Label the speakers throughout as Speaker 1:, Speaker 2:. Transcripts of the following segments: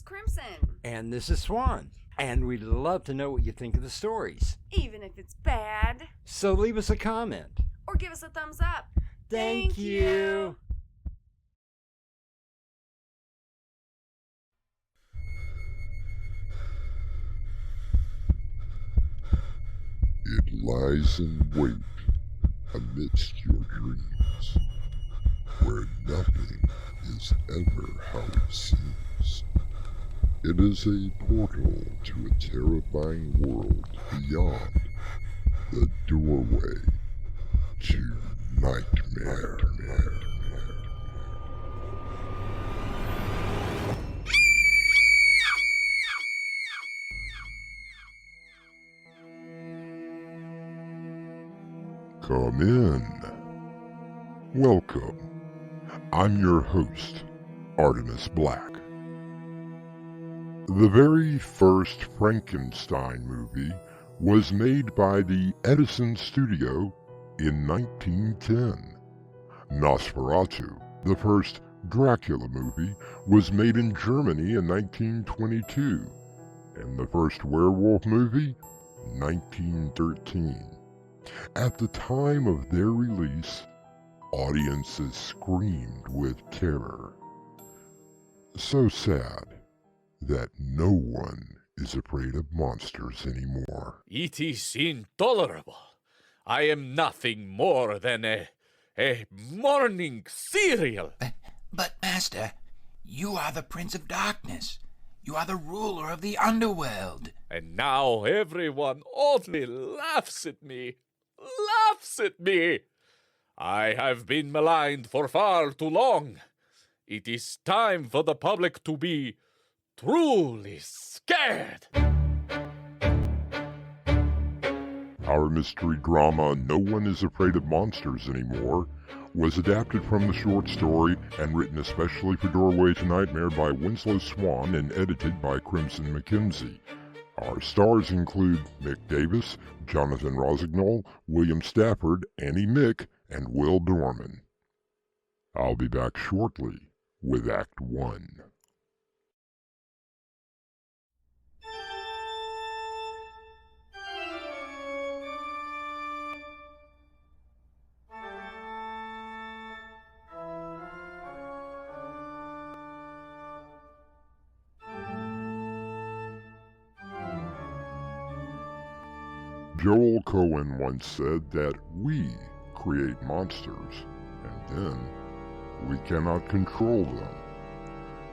Speaker 1: Crimson.
Speaker 2: And this is Swan. And we'd love to know what you think of the stories.
Speaker 1: Even if it's bad.
Speaker 2: So leave us a comment.
Speaker 1: Or give us a thumbs up.
Speaker 2: Thank you.
Speaker 3: It lies in wait amidst your dreams, where nothing is ever how it seems. It is a portal to a terrifying world beyond the doorway to nightmare. Come in. Welcome. I'm your host, Artemis Black. The very first Frankenstein movie was made by the Edison Studio in 1910. Nosferatu, the first Dracula movie, was made in Germany in 1922, and the first werewolf movie, 1913. At the time of their release, audiences screamed with terror. So sad that no one is afraid of monsters anymore.
Speaker 4: It is intolerable. I am nothing more than a morning cereal.
Speaker 5: But Master, you are the Prince of Darkness. You are the ruler of the underworld.
Speaker 4: And now everyone only laughs at me. Laughs at me. I have been maligned for far too long. It is time for the public to be truly scared.
Speaker 3: Our mystery drama, No One is Afraid of Monsters Anymore, was adapted from the short story and written especially for Doorway to Nightmare by Winslow Swan and edited by Crimson McKenzie. Our stars include Mick Davis, Jonathan Rosignol, William Stafford, Annie Mick, and Will Dorman. I'll be back shortly with Act 1. Joel Cohen once said that we create monsters, and then we cannot control them.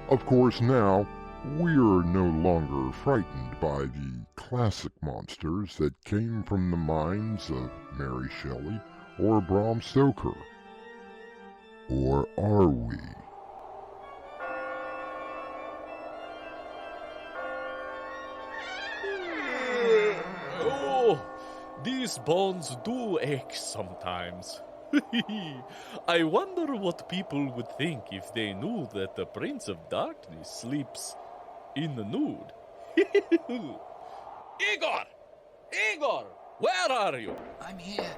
Speaker 3: Of course, now, we are no longer frightened by the classic monsters that came from the minds of Mary Shelley or Bram Stoker. Or are we?
Speaker 4: These bones do ache sometimes. I wonder what people would think if they knew that the Prince of Darkness sleeps in the nude. Igor! Igor! Where are you?
Speaker 5: I'm here.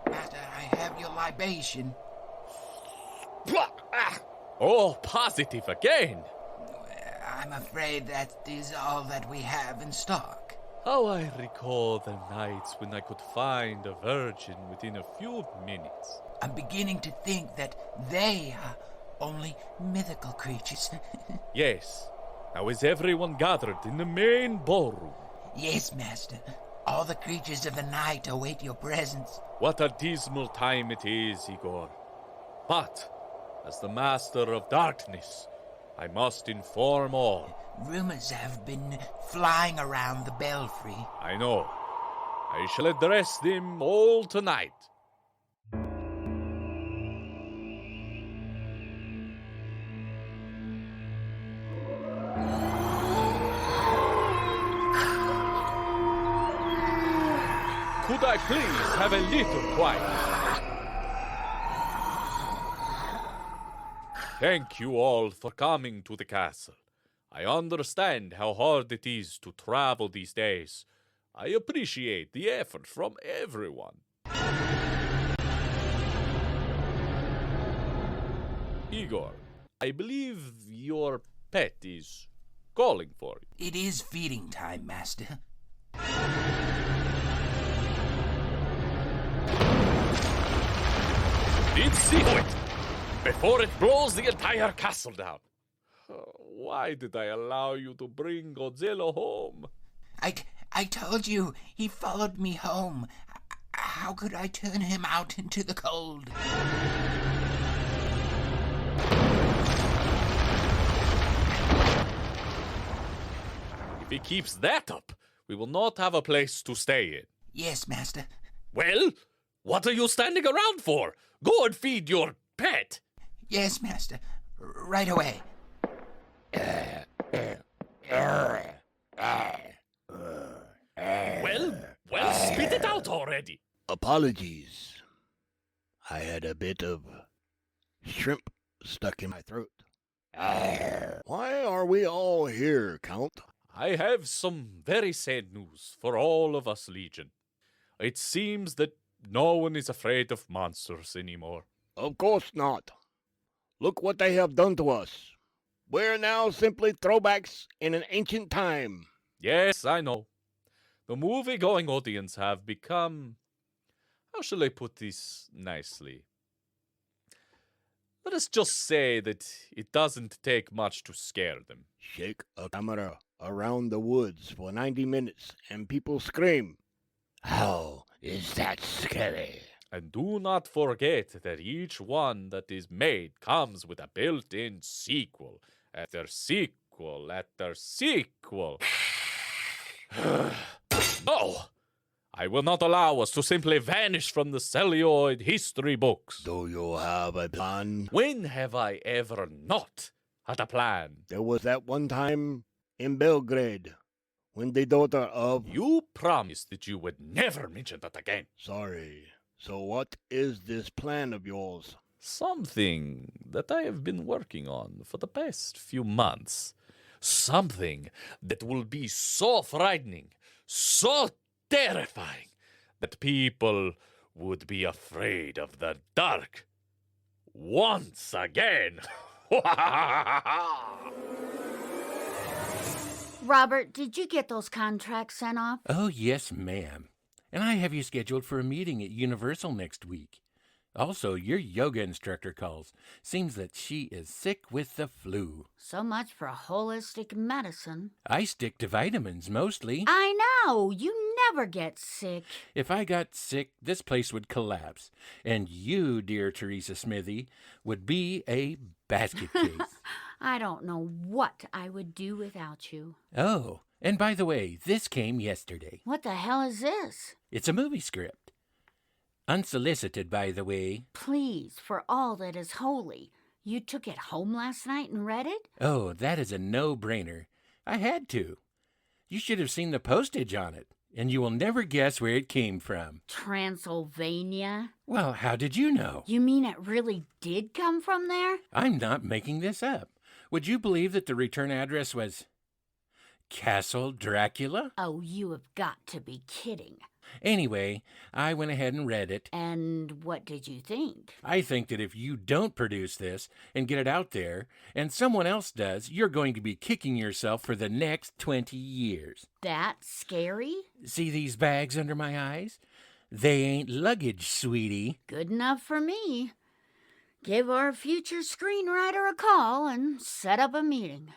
Speaker 5: Master, I have your libation.
Speaker 4: Oh, positive again.
Speaker 5: I'm afraid that is all that we have in stock.
Speaker 4: How I recall the nights when I could find a virgin within a few minutes.
Speaker 5: I'm beginning to think that they are only mythical creatures.
Speaker 4: Yes. Now is everyone gathered in the main ballroom?
Speaker 5: Yes, Master. All the creatures of the night await your presence.
Speaker 4: What a dismal time it is, Igor. But, as the Master of Darkness, I must inform all.
Speaker 5: Rumors have been flying around the belfry.
Speaker 4: I know. I shall address them all tonight. Could I please have a little quiet? Thank you all for coming to the castle. I understand how hard it is to travel these days. I appreciate the effort from everyone. Igor, I believe your pet is calling for you.
Speaker 5: It is feeding time, Master.
Speaker 4: Did see to it before it blows the entire castle down. Why did I allow you to bring Godzilla home?
Speaker 5: I told you, he followed me home. How could I turn him out into the cold?
Speaker 4: If he keeps that up, we will not have a place to stay in.
Speaker 5: Yes, Master.
Speaker 4: Well, what are you standing around for? Go and feed your pet.
Speaker 5: Yes, Master. Right away.
Speaker 4: Well, spit it out already.
Speaker 6: Apologies. I had a bit of shrimp stuck in my throat. Why are we all here, Count?
Speaker 4: I have some very sad news for all of us, Legion. It seems that no one is afraid of monsters anymore.
Speaker 6: Of course not. Look what they have done to us. We're now simply throwbacks in an ancient time.
Speaker 4: Yes, I know. The movie-going audience have become... How shall I put this nicely? Let us just say that it doesn't take much to scare them.
Speaker 6: Shake a camera around the woods for 90 minutes and people scream. How is that scary?
Speaker 4: And do not forget that each one that is made comes with a built-in sequel after sequel after sequel. No! I will not allow us to simply vanish from the celluloid history books.
Speaker 6: Do you have a plan?
Speaker 4: When have I ever not had a plan?
Speaker 6: There was that one time in Belgrade when the daughter of...
Speaker 4: You promised that you would never mention that again.
Speaker 6: Sorry. So what is this plan of yours?
Speaker 4: Something that I have been working on for the past few months. Something that will be so frightening, so terrifying, that people would be afraid of the dark once again.
Speaker 7: Robert, did you get those contracts sent off?
Speaker 8: Oh, yes, ma'am. And I have you scheduled for a meeting at Universal next week. Also, your yoga instructor calls. Seems that she is sick with the flu.
Speaker 7: So much for holistic medicine.
Speaker 8: I stick to vitamins mostly.
Speaker 7: I know. You never get sick.
Speaker 8: If I got sick, this place would collapse. And you, dear Teresa Smithy, would be a basket case.
Speaker 7: I don't know what I would do without you.
Speaker 8: Oh, and by the way, this came yesterday.
Speaker 7: What the hell is this?
Speaker 8: It's a movie script. Unsolicited, by the way.
Speaker 7: Please, for all that is holy, you took it home last night and read it?
Speaker 8: Oh, that is a no-brainer. I had to. You should have seen the postage on it, and you will never guess where it came from.
Speaker 7: Transylvania?
Speaker 8: Well, how did you know?
Speaker 7: You mean it really did come from there?
Speaker 8: I'm not making this up. Would you believe that the return address was Castle Dracula?
Speaker 7: Oh, you have got to be kidding.
Speaker 8: Anyway, I went ahead and read it.
Speaker 7: And what did you think?
Speaker 8: I think that if you don't produce this and get it out there, and someone else does, you're going to be kicking yourself for the next 20 years.
Speaker 7: That's scary?
Speaker 8: See these bags under my eyes? They ain't luggage, sweetie.
Speaker 7: Good enough for me. Give our future screenwriter a call and set up a meeting.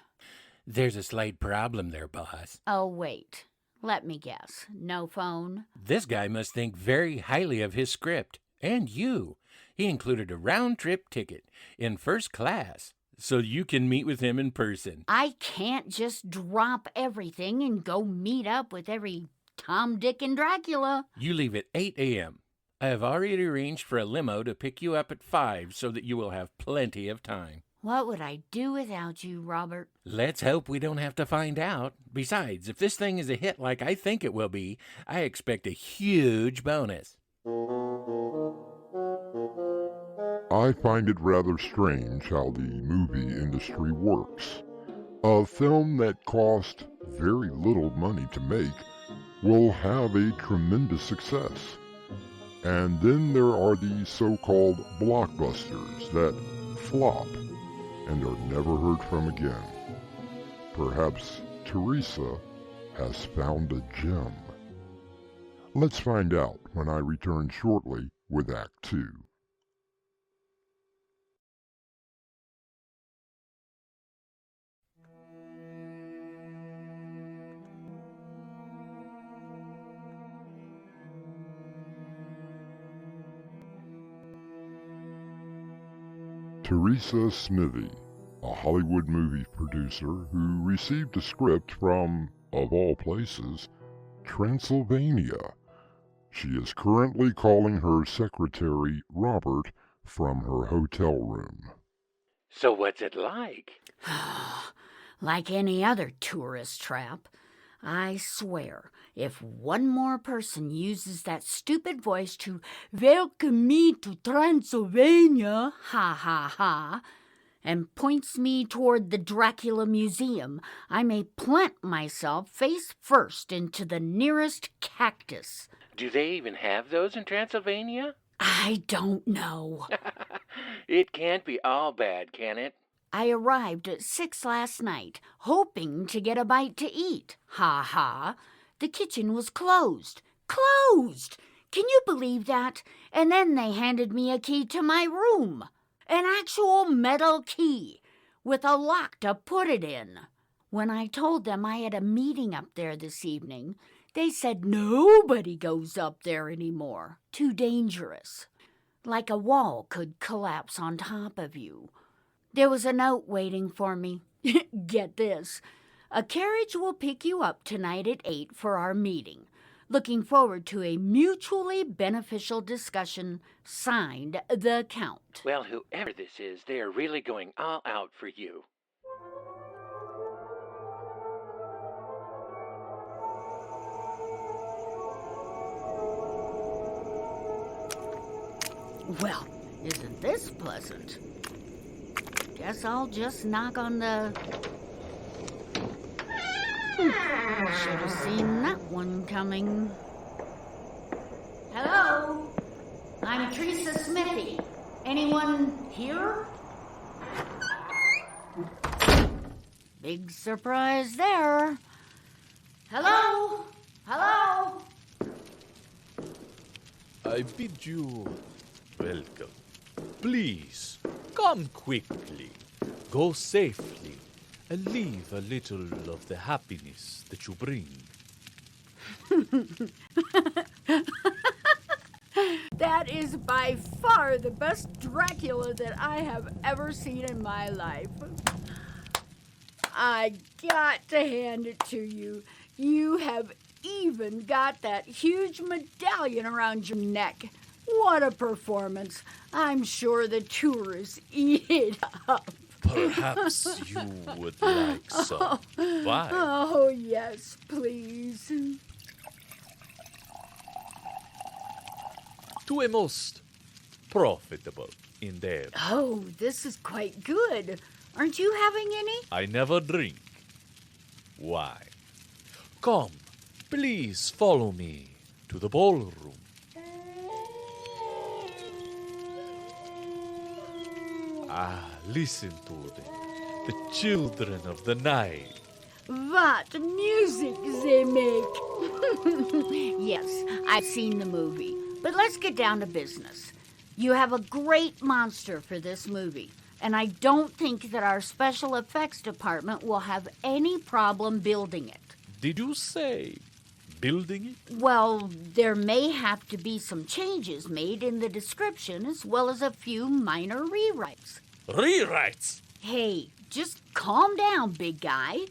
Speaker 8: There's a slight problem there, boss.
Speaker 7: Oh, wait. Let me guess. No phone?
Speaker 8: This guy must think very highly of his script. And you. He included a round-trip ticket in first class so you can meet with him in person.
Speaker 7: I can't just drop everything and go meet up with every Tom, Dick, and Dracula.
Speaker 8: You leave at 8 a.m. I have already arranged for a limo to pick you up at 5 so that you will have plenty of time.
Speaker 7: What would I do without you, Robert?
Speaker 8: Let's hope we don't have to find out. Besides, if this thing is a hit like I think it will be, I expect a huge bonus.
Speaker 3: I find it rather strange how the movie industry works. A film that cost very little money to make will have a tremendous success. And then there are these so-called blockbusters that flop and are never heard from again. Perhaps Teresa has found a gem. Let's find out when I return shortly with Act 2. Teresa Smithy, a Hollywood movie producer who received a script from, of all places, Transylvania. She is currently calling her secretary, Robert, from her hotel room.
Speaker 8: So what's it like?
Speaker 7: Like any other tourist trap. I swear, if one more person uses that stupid voice to welcome me to Transylvania, ha ha ha, and points me toward the Dracula Museum, I may plant myself face first into the nearest cactus.
Speaker 8: Do they even have those in Transylvania?
Speaker 7: I don't know.
Speaker 8: It can't be all bad, can it?
Speaker 7: I arrived at 6 last night, hoping to get a bite to eat. Ha ha. The kitchen was closed. Closed! Can you believe that? And then they handed me a key to my room. An actual metal key, with a lock to put it in. When I told them I had a meeting up there this evening, they said nobody goes up there anymore. Too dangerous. Like a wall could collapse on top of you. There was a note waiting for me. Get this. A carriage will pick you up tonight at 8 for our meeting. Looking forward to a mutually beneficial discussion. Signed, the Count.
Speaker 8: Well, whoever this is, they are really going all out for you.
Speaker 7: Well, isn't this pleasant? Guess I'll just knock on the... Should have seen that one coming. Hello? I'm Teresa Smithy. Anyone here? Big surprise there. Hello? Hello?
Speaker 4: I bid you welcome. Please, come quickly, go safely, and leave a little of the happiness that you bring.
Speaker 7: That is by far the best Dracula that I have ever seen in my life. I got to hand it to you. You have even got that huge medallion around your neck. What a performance. I'm sure the tourists eat it up.
Speaker 4: Perhaps you would like some wine.
Speaker 7: Oh, yes, please.
Speaker 4: To a most profitable endeavor.
Speaker 7: Oh, this is quite good. Aren't you having any?
Speaker 4: I never drink wine. Come, please follow me to the ballroom. Ah, listen to the children of the night.
Speaker 7: What music they make. Yes, I've seen the movie. But let's get down to business. You have a great monster for this movie, and I don't think that our special effects department will have any problem building it.
Speaker 4: Did you say building it?
Speaker 7: Well, there may have to be some changes made in the description as well as a few minor rewrites.
Speaker 4: Rewrites?
Speaker 7: Hey, just calm down, big guy.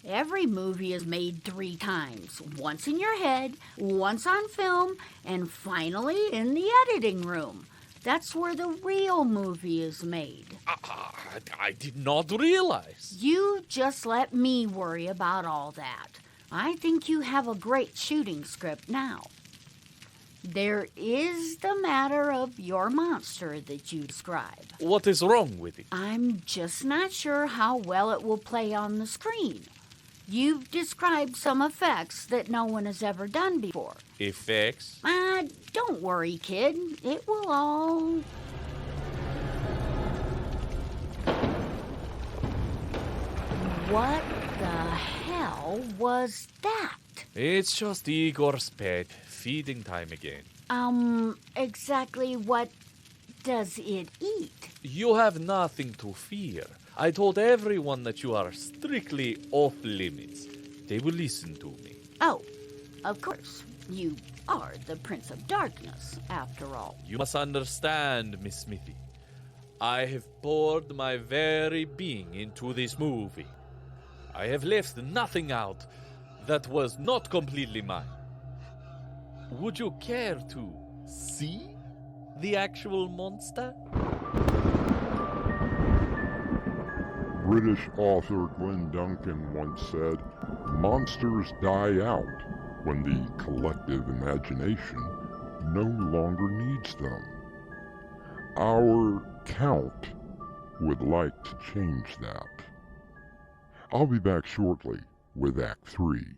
Speaker 7: Every movie is made 3 times. Once in your head, once on film, and finally in the editing room. That's where the real movie is made.
Speaker 4: I did not realize.
Speaker 7: You just let me worry about all that. I think you have a great shooting script now. There is the matter of your monster that you describe.
Speaker 4: What is wrong with it?
Speaker 7: I'm just not sure how well it will play on the screen. You've described some effects that no one has ever done before.
Speaker 4: Effects?
Speaker 7: Don't worry, kid. It will all... What the hell was that?
Speaker 4: It's just Igor's pet. Feeding time again.
Speaker 7: Exactly what does it eat?
Speaker 4: You have nothing to fear. I told everyone that you are strictly off limits. They will listen to me.
Speaker 7: Oh, of course. You are the Prince of Darkness, after all.
Speaker 4: You must understand, Miss Smithy. I have poured my very being into this movie. I have left nothing out that was not completely mine. Would you care to see the actual monster?
Speaker 3: British author Glenn Duncan once said, "Monsters die out when the collective imagination no longer needs them." Our count would like to change that. I'll be back shortly with Act 3.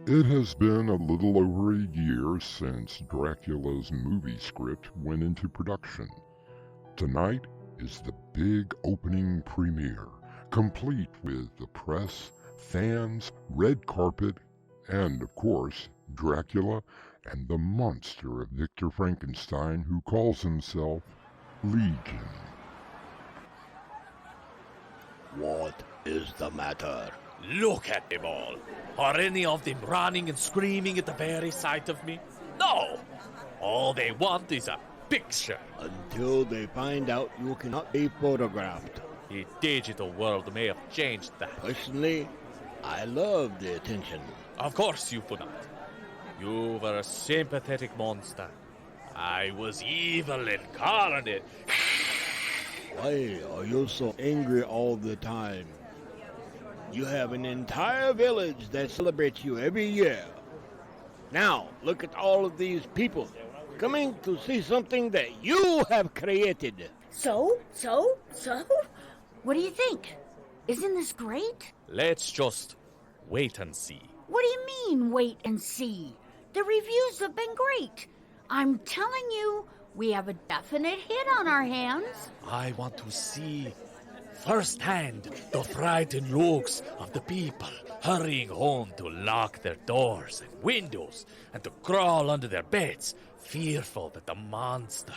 Speaker 3: It has been a little over a year since Dracula's movie script went into production. Tonight is the big opening premiere, complete with the press, fans, red carpet, and, of course, Dracula and the monster of Victor Frankenstein who calls himself Legion.
Speaker 6: What is the matter?
Speaker 4: Look at them all. Are any of them running and screaming at the very sight of me? No! All they want is a picture.
Speaker 6: Until they find out you cannot be photographed.
Speaker 4: The digital world may have changed that.
Speaker 6: Personally, I love the attention.
Speaker 4: Of course you do not. You were a sympathetic monster. I was evil incarnate.
Speaker 6: Why are you so angry all the time? You have an entire village that celebrates you every year. Now, look at all of these people coming to see something that you have created.
Speaker 7: So? What do you think? Isn't this great?
Speaker 4: Let's just wait and see.
Speaker 7: What do you mean, wait and see? The reviews have been great. I'm telling you, we have a definite hit on our hands.
Speaker 4: I want to see firsthand the frightened looks of the people hurrying home to lock their doors and windows and to crawl under their beds, fearful that the monster,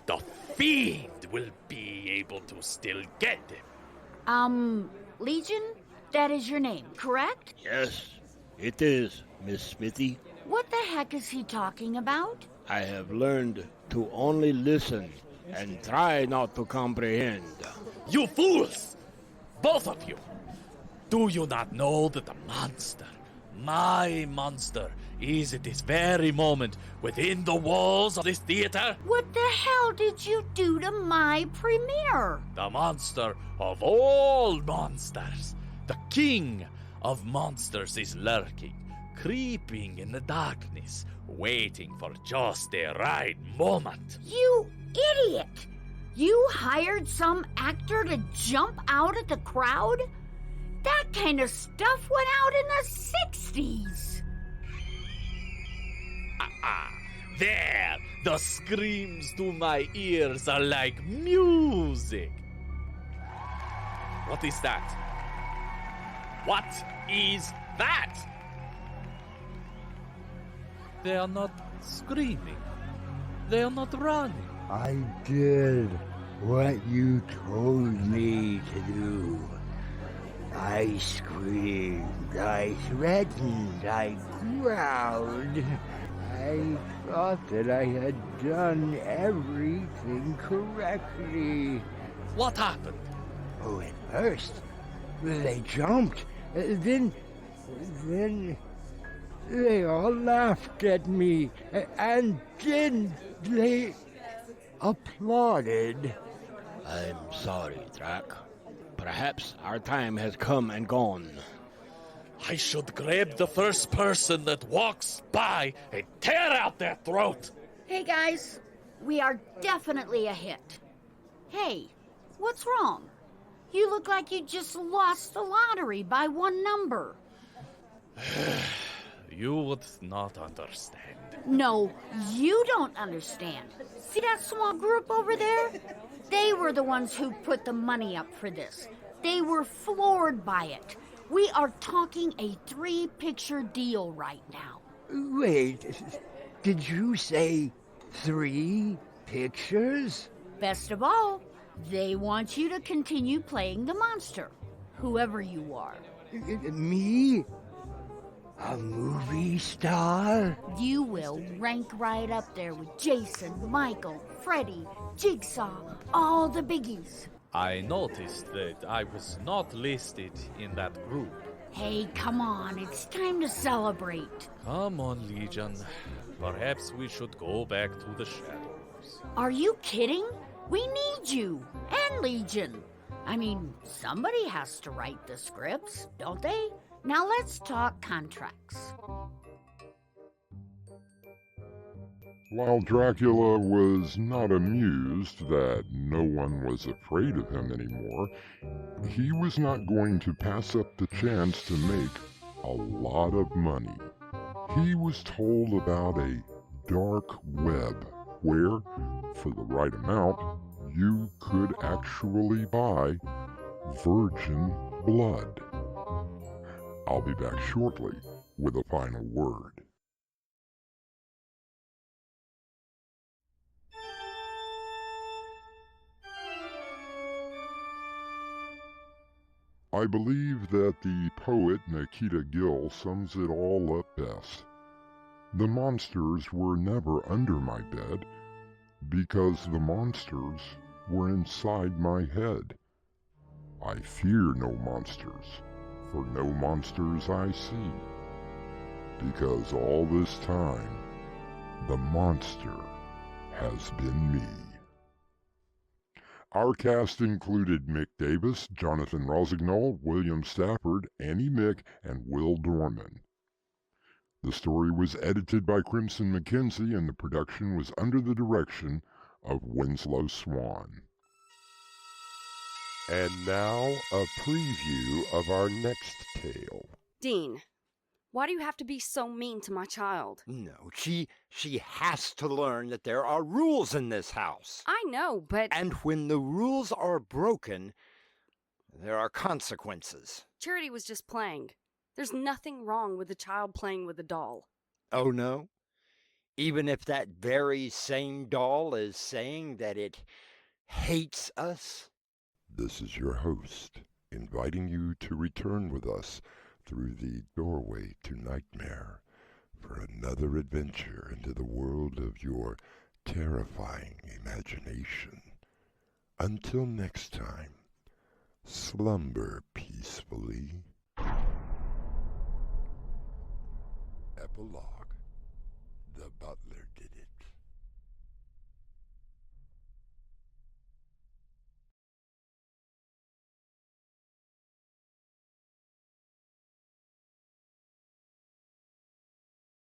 Speaker 4: the fiend, will be able to still get them.
Speaker 7: Legion, that is your name, correct?
Speaker 6: Yes, it is, Miss Smithy.
Speaker 7: What the heck is he talking about?
Speaker 6: I have learned to only listen and try not to comprehend.
Speaker 4: You fools! Both of you! Do you not know that the monster, my monster, is at this very moment within the walls of this theater?
Speaker 7: What the hell did you do to my premiere?
Speaker 4: The monster of all monsters, the king of monsters, is lurking, creeping in the darkness, waiting for just the right moment.
Speaker 7: You idiot! You hired some actor to jump out at the crowd? That kind of stuff went out in the 60s.
Speaker 4: There! The screams to my ears are like music. What is that? What is that? They are not screaming. They are not running.
Speaker 2: I did what you told me to do. I screamed, I threatened, I growled. I thought that I had done everything correctly.
Speaker 4: What happened?
Speaker 2: Oh, at first, they jumped. Then they all laughed at me. And then they applauded.
Speaker 6: I'm sorry, Drac. Perhaps our time has come and gone.
Speaker 4: I should grab the first person that walks by and tear out their throat.
Speaker 7: Hey guys, we are definitely a hit. Hey, what's wrong? You look like you just lost the lottery by one number.
Speaker 4: You would not understand.
Speaker 7: No, you don't understand. See that small group over there? They were the ones who put the money up for this. They were floored by it. We are talking a 3-picture deal right now.
Speaker 2: Wait, did you say 3 pictures?
Speaker 7: Best of all, they want you to continue playing the monster, whoever you are.
Speaker 2: Me? A movie star?
Speaker 7: You will rank right up there with Jason, Michael, Freddy, Jigsaw, all the biggies.
Speaker 4: I noticed that I was not listed in that group.
Speaker 7: Hey, come on, it's time to celebrate.
Speaker 4: Come on, Legion. Perhaps we should go back to the shadows.
Speaker 7: Are you kidding? We need you, and Legion. I mean, somebody has to write the scripts, don't they? Now let's talk contracts.
Speaker 3: While Dracula was not amused that no one was afraid of him anymore, he was not going to pass up the chance to make a lot of money. He was told about a dark web where, for the right amount, you could actually buy virgin blood. I'll be back shortly with a final word. I believe that the poet Nikita Gill sums it all up best. The monsters were never under my bed because the monsters were inside my head. I fear no monsters, for no monsters I see, because all this time the monster has been me. Our cast included Mick Davis, Jonathan Rosignol, William Stafford, Annie Mick, and Will Dorman. The story was edited by Crimson McKenzie, and the production was under the direction of Winslow Swan.
Speaker 9: And now, a preview of our next tale.
Speaker 1: Dean, why do you have to be so mean to my child?
Speaker 10: No, she has to learn that there are rules in this house.
Speaker 1: I know, but...
Speaker 10: And when the rules are broken, there are consequences.
Speaker 1: Charity was just playing. There's nothing wrong with a child playing with a doll.
Speaker 10: Oh, no? Even if that very same doll is saying that it hates us?
Speaker 9: This is your host, inviting you to return with us through the doorway to nightmare for another adventure into the world of your terrifying imagination. Until next time, slumber peacefully. Epilogue. The Butler.